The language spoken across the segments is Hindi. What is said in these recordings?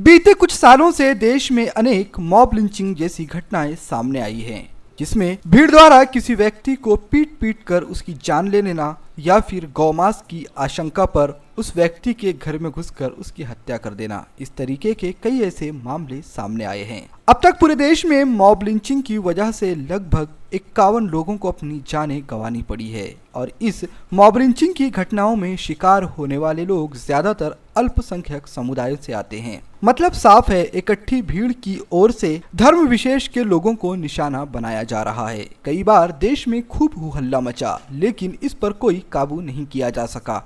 बीते कुछ सालों से देश में अनेक मॉब लिंचिंग जैसी घटनाएं सामने आई हैं, जिसमें भीड़ द्वारा किसी व्यक्ति को पीट पीट कर उसकी जान ले लेना या फिर गौमांस की आशंका पर उस व्यक्ति के घर में घुसकर उसकी हत्या कर देना। इस तरीके के कई ऐसे मामले सामने आए हैं। अब तक पूरे देश में मॉब लिंचिंग की वजह से लगभग 51 लोगों को अपनी जानें गंवानी पड़ी है और इस मॉब लिंचिंग की घटनाओं में शिकार होने वाले लोग ज्यादातर अल्पसंख्यक समुदायों से आते हैं। मतलब साफ है, इकट्ठी भीड़ की ओर से धर्म विशेष के लोगों को निशाना बनाया जा रहा है। कई बार देश में खूब हल्ला मचा, लेकिन इस पर कोई काबू नहीं किया जा सका।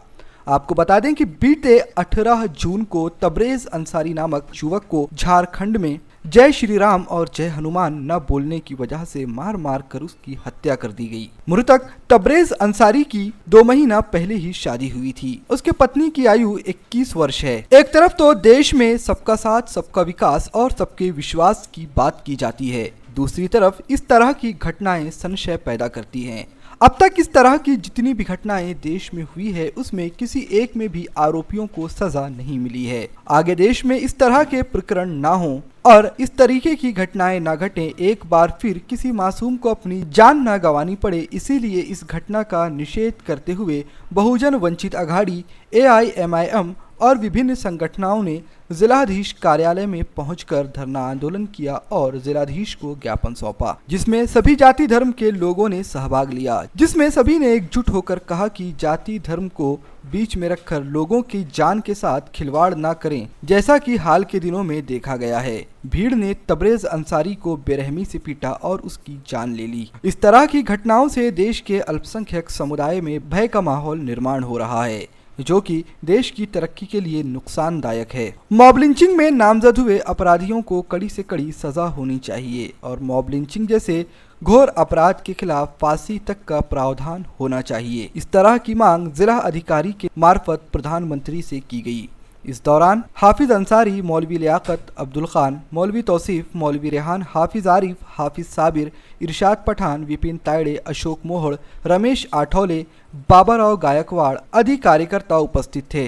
आपको बता दें कि बीते 18 जून को तबरेज अंसारी नामक युवक को झारखंड में जय श्री राम और जय हनुमान न बोलने की वजह से मार मार कर उसकी हत्या कर दी गई। मृतक तबरेज अंसारी की 2 महीना पहले ही शादी हुई थी। उसके पत्नी की आयु 21 वर्ष है। एक तरफ तो देश में सबका साथ, सबका विकास और सबके विश्वास की बात की जाती है, दूसरी तरफ इस तरह की घटनाएं संशय पैदा करती हैं। अब तक इस तरह की जितनी भी घटनाएं देश में हुई है, उसमें किसी एक में भी आरोपियों को सजा नहीं मिली है। आगे देश में इस तरह के प्रकरण ना हो और इस तरीके की घटनाएं ना घटें, एक बार फिर किसी मासूम को अपनी जान ना गंवानी पड़े, इसीलिए इस घटना का निषेध करते हुए बहुजन वंचित अघाड़ी, AIMIM और विभिन्न संगठनों ने जिलाधीश कार्यालय में पहुंचकर धरना आंदोलन किया और जिलाधीश को ज्ञापन सौंपा, जिसमें सभी जाति धर्म के लोगों ने सहभाग लिया, जिसमें सभी ने एकजुट होकर कहा कि जाति धर्म को बीच में रखकर लोगों की जान के साथ खिलवाड़ ना करें, जैसा कि हाल के दिनों में देखा गया है। भीड़ ने तबरेज अंसारी को बेरहमी से पीटा और उसकी जान ले ली। इस तरह की घटनाओं से देश के अल्पसंख्यक समुदाय में भय का माहौल निर्माण हो रहा है, जो कि देश की तरक्की के लिए नुकसानदायक है। मॉब लिंचिंग में नामजद हुए अपराधियों को कड़ी से कड़ी सजा होनी चाहिए और मॉब लिंचिंग जैसे घोर अपराध के खिलाफ फांसी तक का प्रावधान होना चाहिए। इस तरह की मांग जिला अधिकारी के मार्फत प्रधानमंत्री से की गई। इस दौरान हाफिज अंसारी, मौलवी लियाकत, अब्दुल खान, मौलवी तौसीफ, मौलवी रेहान, हाफिज आरिफ, हाफिज साबिर, इरशाद पठान, विपिन तायड़े, अशोक मोहड़, रमेश आठौले, बाबाराव गायकवाड़ आदि कार्यकर्ता उपस्थित थे।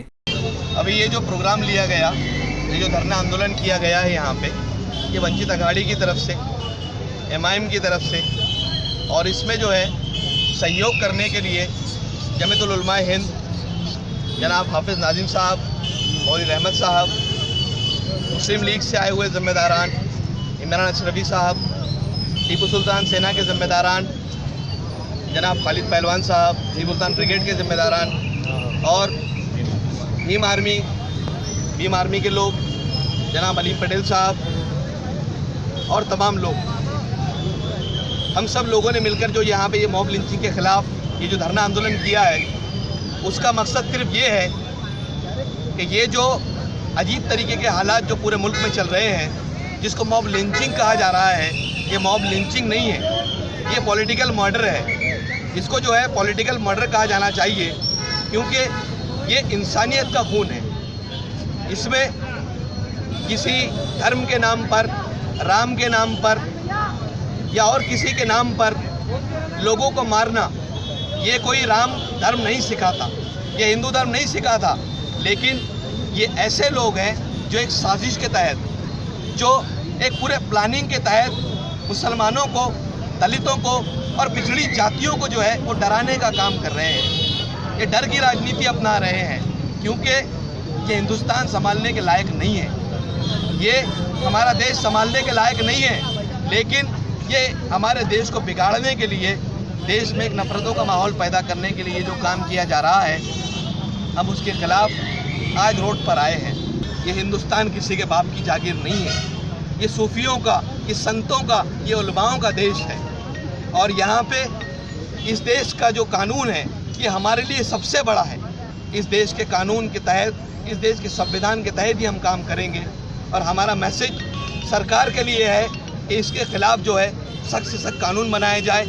अभी ये जो प्रोग्राम लिया गया, ये जो धरना आंदोलन किया गया है यहाँ पे, ये वंचित अघाड़ी की तरफ से, MIM की तरफ से, और इसमें जो है सहयोग करने के लिए जमीयतुल उलमा हिंद, जनाब हाफिज नाजिम साहब, मौलवी रहमत साहब, मुस्लिम लीग से आए हुए ज़िम्मेदारान, इमरान अशरफी साहब, टीपू सुल्तान सेना के ज़िम्मेदारान, जनाब खालिद पहलवान साहब, टीपू सुल्तान ब्रिगेड के ज़िम्मेदारान और भीम आर्मी के लोग, जनाब अलीम पटेल साहब और तमाम लोग, हम सब लोगों ने मिलकर जो यहाँ पे ये मॉब लिंचिंग के ख़िलाफ़ ये जो धरना आंदोलन किया है, उसका मकसद सिर्फ ये है कि ये जो अजीब तरीके के हालात जो पूरे मुल्क में चल रहे हैं, जिसको मॉब लिंचिंग कहा जा रहा है, ये मॉब लिंचिंग नहीं है, ये पॉलिटिकल मर्डर है। इसको जो है पॉलिटिकल मर्डर कहा जाना चाहिए, क्योंकि ये इंसानियत का खून है। इसमें किसी धर्म के नाम पर, राम के नाम पर या और किसी के नाम पर लोगों को मारना, ये कोई राम धर्म नहीं सिखाता, ये हिंदू धर्म नहीं सिखाता, लेकिन ये ऐसे लोग हैं जो एक साजिश के तहत, जो एक पूरे प्लानिंग के तहत मुसलमानों को, दलितों को और पिछड़ी जातियों को जो है वो डराने का काम कर रहे हैं। ये डर की राजनीति अपना रहे हैं, क्योंकि ये हिंदुस्तान संभालने के लायक नहीं है, ये हमारा देश संभालने के लायक नहीं है, लेकिन ये हमारे देश को बिगाड़ने के लिए, देश में एक नफरतों का माहौल पैदा करने के लिए जो काम किया जा रहा है, हम उसके खिलाफ आज रोड पर आए हैं। ये हिंदुस्तान किसी के बाप की जागीर नहीं है, ये सूफियों का, ये संतों का, ये उलमाओं का देश है। और यहाँ पे इस देश का जो कानून है, ये हमारे लिए सबसे बड़ा है। इस देश के कानून के तहत, इस देश के संविधान के तहत ही हम काम करेंगे और हमारा मैसेज सरकार के लिए है कि इसके खिलाफ जो है सख्त से सख्त कानून बनाए जाए।